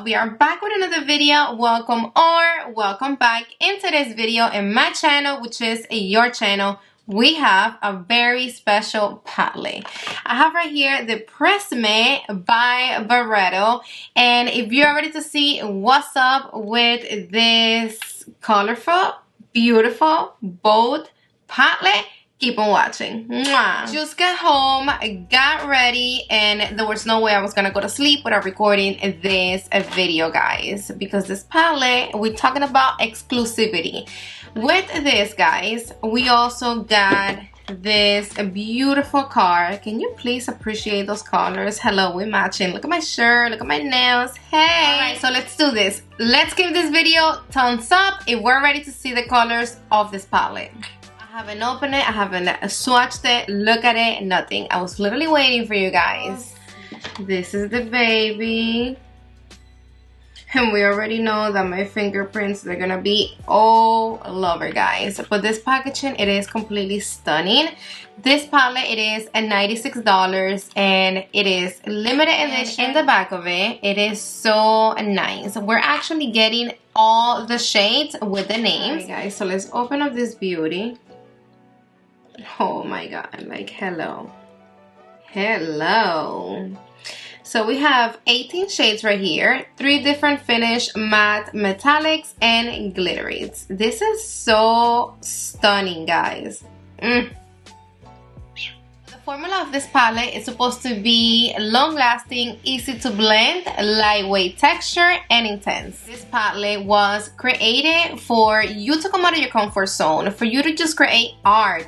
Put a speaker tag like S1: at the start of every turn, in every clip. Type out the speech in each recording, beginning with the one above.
S1: We are back with another video. Welcome or welcome back. In today's video in my channel, which is your channel, we have a very special palette. I have right here the Prismic by Byredo, and if you're ready to see what's up with this colorful, beautiful, bold palette, keep on watching. Mwah. Just got home, got ready, and there was no way I was gonna go to sleep without recording this video, guys, because this palette, we're talking about exclusivity. With this, guys, we also got this beautiful card. Can you please appreciate those colors? Hello, we're matching. Look at my shirt, look at my nails. Hey! Alright, so let's do this. Let's give this video thumbs up if we're ready to see the colors of this palette. I haven't opened it, I haven't swatched it, look at it, nothing. I was literally waiting for you guys. This is the baby. And we already know that my fingerprints, they're gonna be all over, guys. But this packaging, it is completely stunning. This palette, it is $96 and it is limited edition. In the back of it, it is so nice. We're actually getting all the shades with the names. Alright, guys, so let's open up this beauty. Oh my god, like hello. Hello. So we have 18 shades right here, 3 different finish, matte, metallics, and glitterites. This is so stunning, guys. The formula of this palette is supposed to be long-lasting, easy to blend, lightweight texture, and intense. This palette was created for you to come out of your comfort zone, for you to just create art.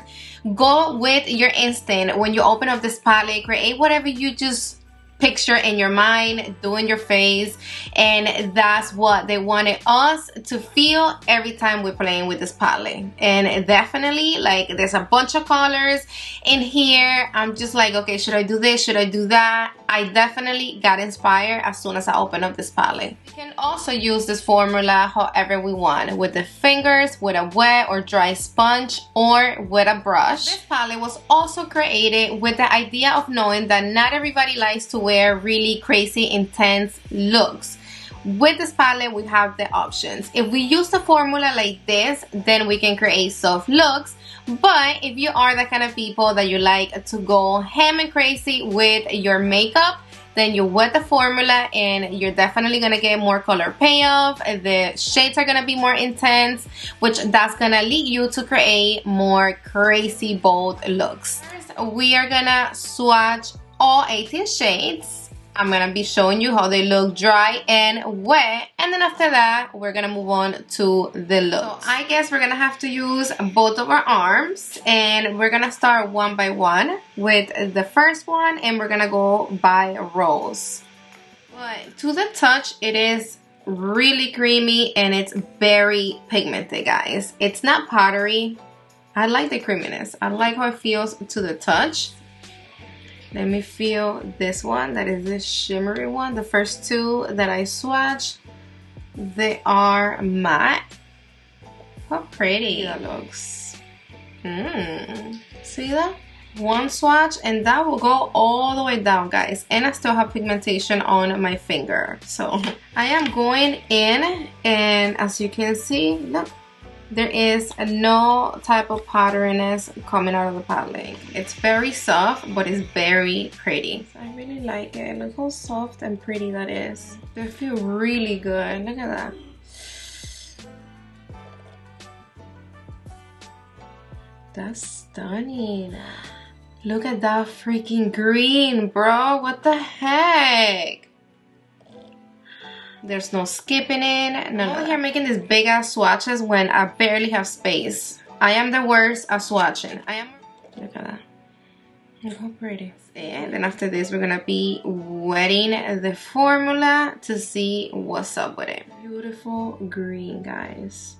S1: Go with your instinct. When you open up this palette, create whatever you just picture in your mind, do in your face, and that's what they wanted us to feel every time we're playing with this palette. And definitely, like, there's a bunch of colors in here. I'm just like, okay, should I do this, should I do that? I definitely got inspired as soon as I opened up this palette. We can also use this formula however we want, with the fingers, with a wet or dry sponge, or with a brush. This palette was also created with the idea of knowing that not everybody likes to wear really crazy intense looks. With this palette, we have the options. If we use the formula like this, then we can create soft looks. But if you are the kind of people that you like to go ham and crazy with your makeup, then you wet the formula and you're definitely gonna get more color payoff. The shades are gonna be more intense, which that's gonna lead you to create more crazy bold looks. First, we are gonna swatch all 18 shades. I'm gonna be showing you how they look dry and wet, and then after that we're gonna move on to the look. So I guess we're gonna have to use both of our arms, and we're gonna start one by one with the first one, and we're gonna go by rows. But to the touch, it is really creamy and it's very pigmented, guys. It's not powdery. I like the creaminess. I like how it feels to the touch. Let me feel this one, that is this shimmery one. The first two that I swatched, they are matte. How pretty that looks. See that? One swatch and that will go all the way down, guys. And I still have pigmentation on my finger. So I am going in, and as you can see, look. There is no type of powderiness coming out of the palette. It's very soft, but it's very pretty. I really like it. Look how soft and pretty that is. They feel really good. Look at that. That's stunning. Look at that freaking green, bro. What the heck? There's no skipping in. No, I'm here making these big ass swatches when I barely have space. I am the worst at swatching. Look at that. Look how pretty. And then after this, we're gonna be wetting the formula to see what's up with it. Beautiful green, guys.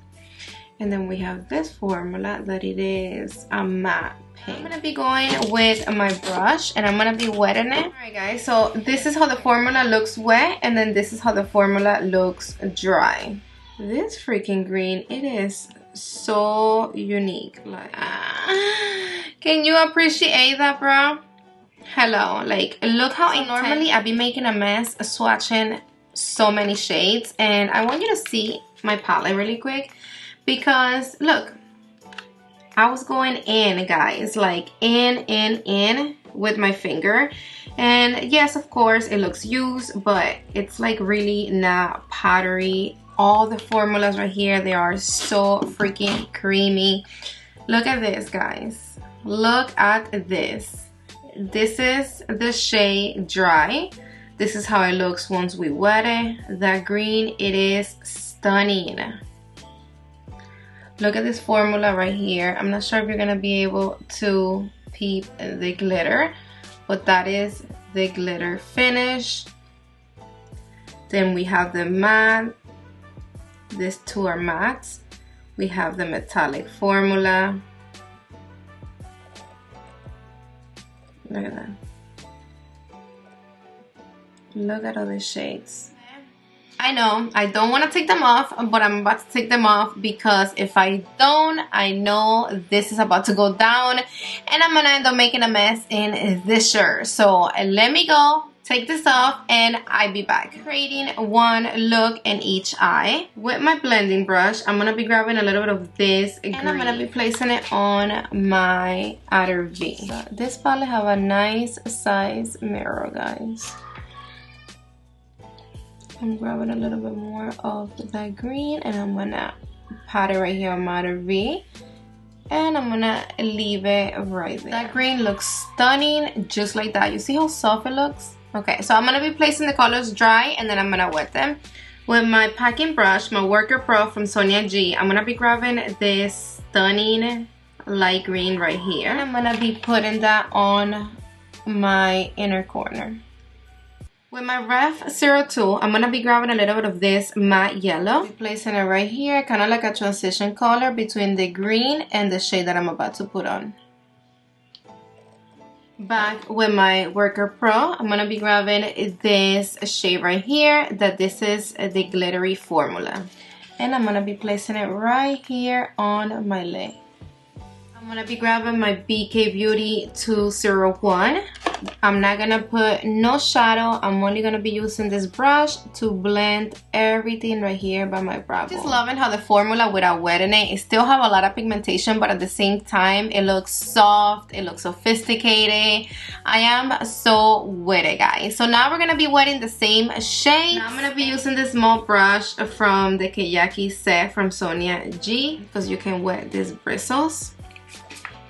S1: And then we have this formula that it is a matte pink. I'm gonna be going with my brush and I'm gonna be wetting it. Alright, guys, so this is how the formula looks wet, and then this is how the formula looks dry. This freaking green, it is so unique. Like, can you appreciate that, bro? Hello, like, look how normally I'd be making a mess swatching so many shades, and I want you to see my palette really quick because look, I was going in, guys, like in with my finger. And yes, of course, it looks used, but it's like really not powdery. All the formulas right here, they are so freaking creamy. Look at this, guys. Look at this. This is the shade Dry. This is how it looks once we wet it. That green, it is stunning. Look at this formula right here. I'm not sure if you're gonna be able to peep the glitter, but that is the glitter finish. Then we have the matte. These two are mattes. We have the metallic formula. Look at that. Look at all these shades. I know I don't want to take them off, but I'm about to take them off because if I don't, I know this is about to go down and I'm gonna end up making a mess in this shirt. So let me go take this off and I'll be back. Creating one look in each eye. With my blending brush, I'm gonna be grabbing a little bit of this green, and I'm gonna be placing it on my outer V. So this palette have a nice size mirror, guys. I'm grabbing a little bit more of that green and I'm gonna pat it right here on my outer V, and I'm gonna leave it right there. That green looks stunning, just like that. You see how soft it looks? Okay, so I'm gonna be placing the colors dry and then I'm gonna wet them. With my packing brush, my Worker Pro from Sonia G, I'm gonna be grabbing this stunning light green right here, and I'm gonna be putting that on my inner corner. With my Ref 02, I'm gonna be grabbing a little bit of this matte yellow, placing it right here, kind of like a transition color between the green and the shade that I'm about to put on. Back with my Worker Pro, I'm gonna be grabbing this shade right here, that this is the glittery formula, and I'm gonna be placing it right here on my lid. I'm gonna be grabbing my BK Beauty 201. I'm not gonna put no shadow. I'm only gonna be using this brush to blend everything right here by my brow bone. Just loving how the formula, without wetting it still have a lot of pigmentation, but at the same time it looks soft, it looks sophisticated. I am so with it, guys. So now we're gonna be wetting the same shade. Now I'm gonna be using this small brush from the KEYAKI set from Sonia G, because you can wet these bristles.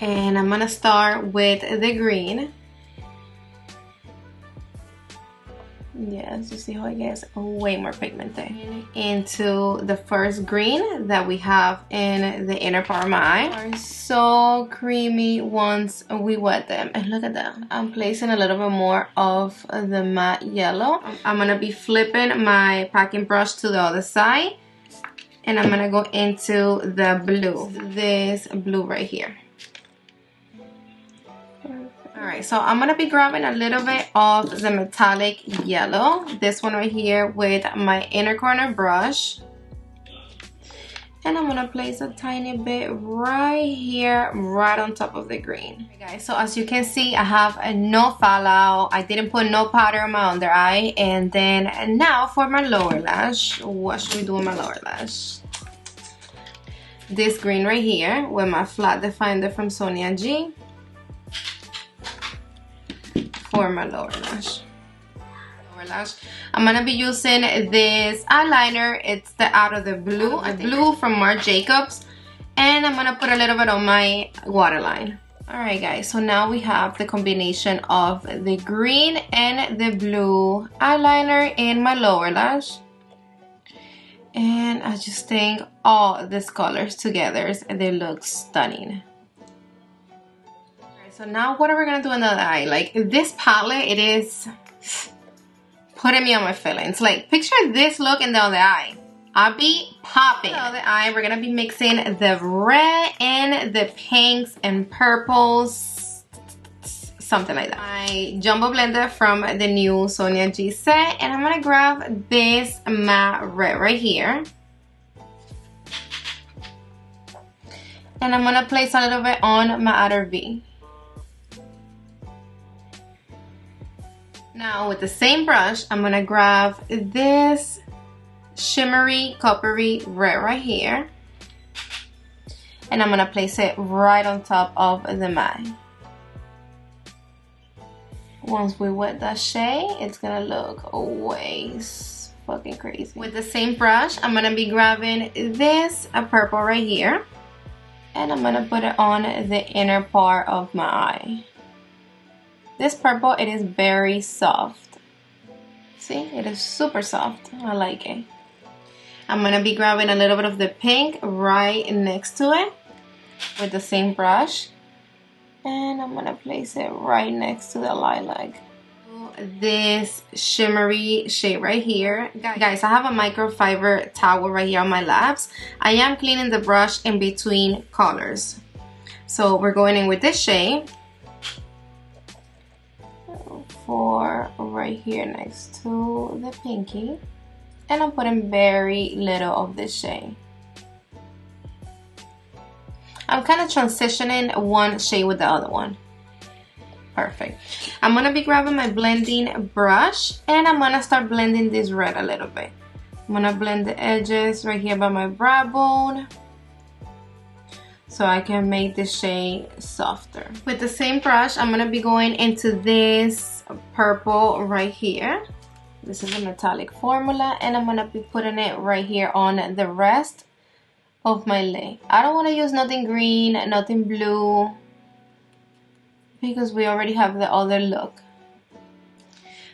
S1: And I'm gonna start with the green. Yes, you see how it gets way more pigmented. Into the first green that we have in the inner part of my eye. They are so creamy once we wet them. And look at that. I'm placing a little bit more of the matte yellow. I'm gonna be flipping my packing brush to the other side. And I'm gonna go into the blue. This blue right here. Alright, so I'm going to be grabbing a little bit of the metallic yellow, this one right here, with my inner corner brush. And I'm going to place a tiny bit right here, right on top of the green. Okay, guys, so as you can see, I have no fallout. I didn't put no powder on my under eye. And then now for my lower lash, what should we do with my lower lash? This green right here with my flat definer from Sonia G. For my lower lash. I'm gonna be using this eyeliner. It's the Out of the Blue from Marc Jacobs, and I'm gonna put a little bit on my waterline. Alright guys, so now we have the combination of the green and the blue eyeliner in my lower lash, and I just think all these colors together, they look stunning. So now what are we gonna do in the other eye? Like this palette, it is putting me on my feelings. Like picture this look in the other eye. I'll be popping. The other eye, we're gonna be mixing the red and the pinks and purples, something like that. My jumbo blender from the new Sonia G set, and I'm gonna grab this matte red right here. And I'm gonna place a little bit on my outer V. Now with the same brush, I'm gonna grab this shimmery coppery red right here, and I'm gonna place it right on top of the matte. Once we wet that shade, it's gonna look way fucking crazy. With the same brush, I'm gonna be grabbing this purple right here, and I'm gonna put it on the inner part of my eye. This purple, it is very soft. See, it is super soft. I like it. I'm gonna be grabbing a little bit of the pink right next to it with the same brush, and I'm gonna place it right next to the lilac. This shimmery shade right here. Guys, I have a microfiber towel right here on my laps. I am cleaning the brush in between colors. So we're going in with this shade for right here next to the pinky, and I'm putting very little of this shade. I'm kind of transitioning one shade with the other one. Perfect. I'm gonna be grabbing my blending brush, and I'm gonna start blending this red a little bit. I'm gonna blend the edges right here by my brow bone, so I can make the shade softer. With the same brush, I'm gonna be going into this purple right here. This is a metallic formula, and I'm gonna be putting it right here on the rest of my lid. I don't wanna use nothing green, nothing blue, because we already have the other look.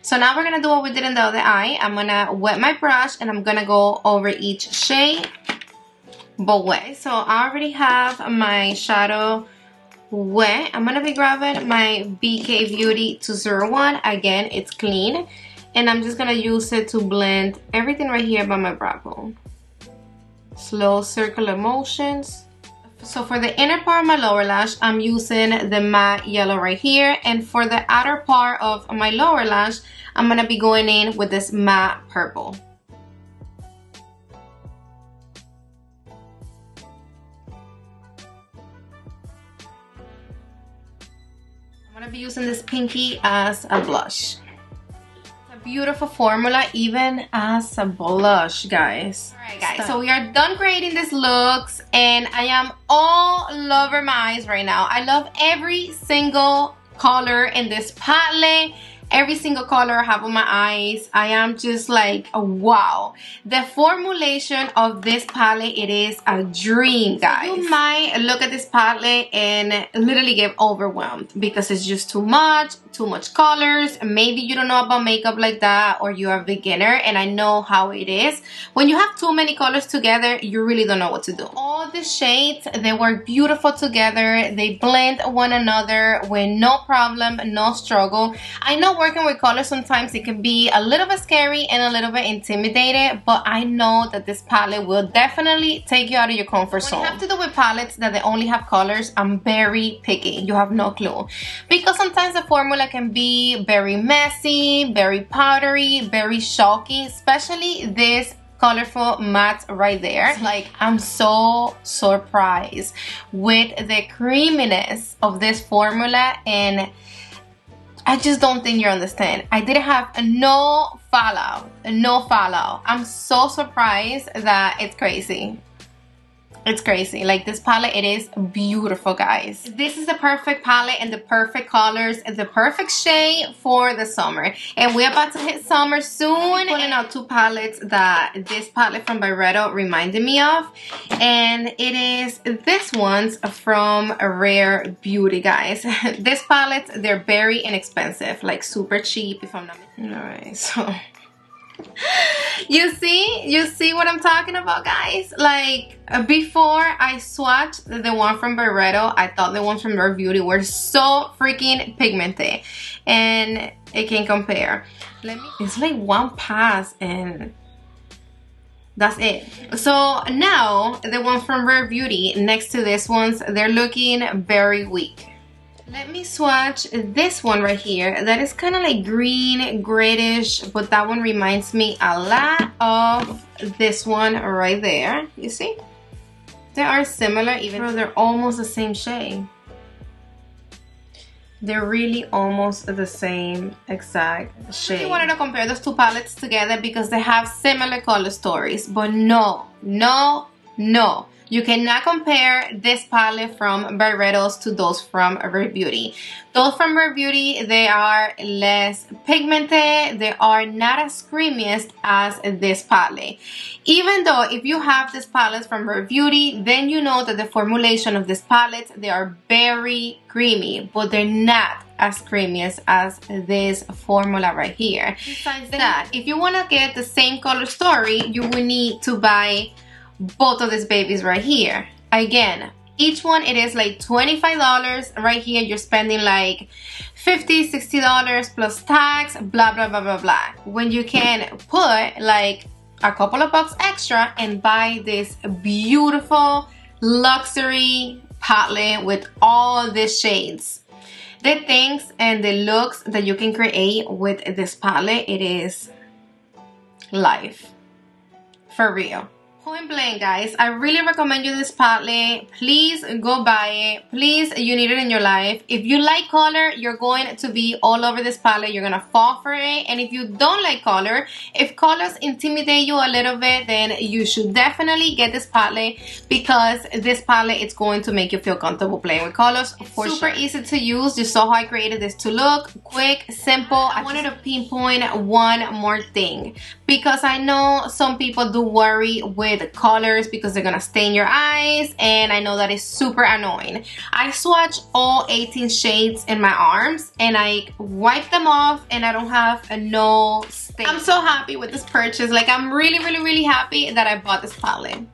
S1: So now we're gonna do what we did in the other eye. I'm gonna wet my brush, and I'm gonna go over each shade but wet. So I already have my shadow wet. I'm gonna be grabbing my BK Beauty 201. Again, it's clean, and I'm just gonna use it to blend everything right here by my brow bone. Slow circular motions. So for the inner part of my lower lash, I'm using the matte yellow right here, and for the outer part of my lower lash, I'm gonna be going in with this matte purple. I'm gonna be using this pinky as a blush. It's a beautiful formula even as a blush, guys. Alright guys, so we are done creating these looks, and I am all over my eyes right now. I love every single color in this palette. Every single color I have on my eyes. I am just like, wow. The formulation of this palette, it is a dream, guys. You might look at this palette and literally get overwhelmed because it's just too much colors. Maybe you don't know about makeup like that, or you're a beginner, and I know how it is. When you have too many colors together, you really don't know what to do. All the shades, they work beautiful together. They blend one another with no problem, no struggle. I know working with colors sometimes it can be a little bit scary and a little bit intimidated, but I know that this palette will definitely take you out of your comfort zone. When you have to do with palettes that they only have colors, I'm very picky. You have no clue, because sometimes the formula can be very messy, very powdery, very chalky, especially this colorful matte right there. Like, I'm so surprised with the creaminess of this formula, and I just don't think you understand. I didn't have no fallout, no fallout. I'm so surprised that it's crazy. It's crazy. Like, this palette, it is beautiful, guys. This is the perfect palette and the perfect colors and the perfect shade for the summer. And we're about to hit summer soon. I'm pulling out two palettes that this palette from Byredo reminded me of. And it is this one's from Rare Beauty, guys. This palettes, they're very inexpensive, like super cheap if I'm not mistaken. Alright, so you see what I'm talking about, guys? Like, before I swatched the one from Byredo, I thought the ones from Rare Beauty were so freaking pigmented, and it can compare. It's like one pass and that's it. So now the ones from Rare Beauty next to this ones, they're looking very weak. Let me swatch this one right here. That is kind of like green, grayish, but that one reminds me a lot of this one right there. You see? They are similar, even though they're almost the same shade. They're really almost the same exact shade. I wanted to compare those two palettes together because they have similar color stories, but no. You cannot compare this palette from Byredo's to those from Rare Beauty. Those from Rare Beauty, they are less pigmented. They are not as creamiest as this palette. Even though if you have this palette from Rare Beauty, then you know that the formulation of this palette, they are very creamy, but they're not as creamiest as this formula right here. Besides that, if you want to get the same color story, you will need to buy both of these babies right here. Again, each one it is like $25. Right here you're spending like $50, $60 plus tax, blah blah blah blah blah, when you can put like a couple of bucks extra and buy this beautiful luxury palette with all these shades. The things and the looks that you can create with this palette, it is life for real. Point blank, guys, I really recommend you this palette. Please go buy it. Please, you need it in your life. If you like color, you're going to be all over this palette. You're gonna fall for it. And if you don't like color, if colors intimidate you a little bit, then you should definitely get this palette, because this palette is going to make you feel comfortable playing with colors. For super easy to use. You saw how I created this to look quick, simple. I wanted to pinpoint one more thing, because I know some people do worry with colors because they're gonna stain your eyes, and I know that is super annoying. I swatch all 18 shades in my arms and I wipe them off and I don't have no stain. I'm so happy with this purchase. Like, I'm really happy that I bought this palette.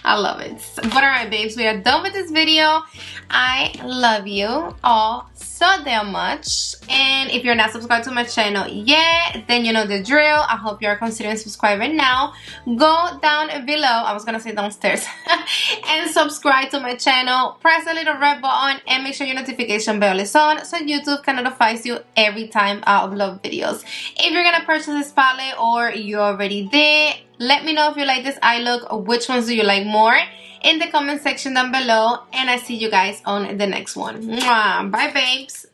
S1: I love it. But alright, babes, we are done with this video. I love you all so damn much, and if you're not subscribed to my channel yet, then you know the drill. I hope you are considering subscribing now. Go down below, I was gonna say downstairs, and subscribe to my channel. Press the little red button and make sure your notification bell is on so YouTube can notify you every time I upload videos. If you're gonna purchase this palette or you already did, let me know if you like this eye look, or which ones do you like more, in the comment section down below, and I see you guys on the next one. Mwah. Bye, babes.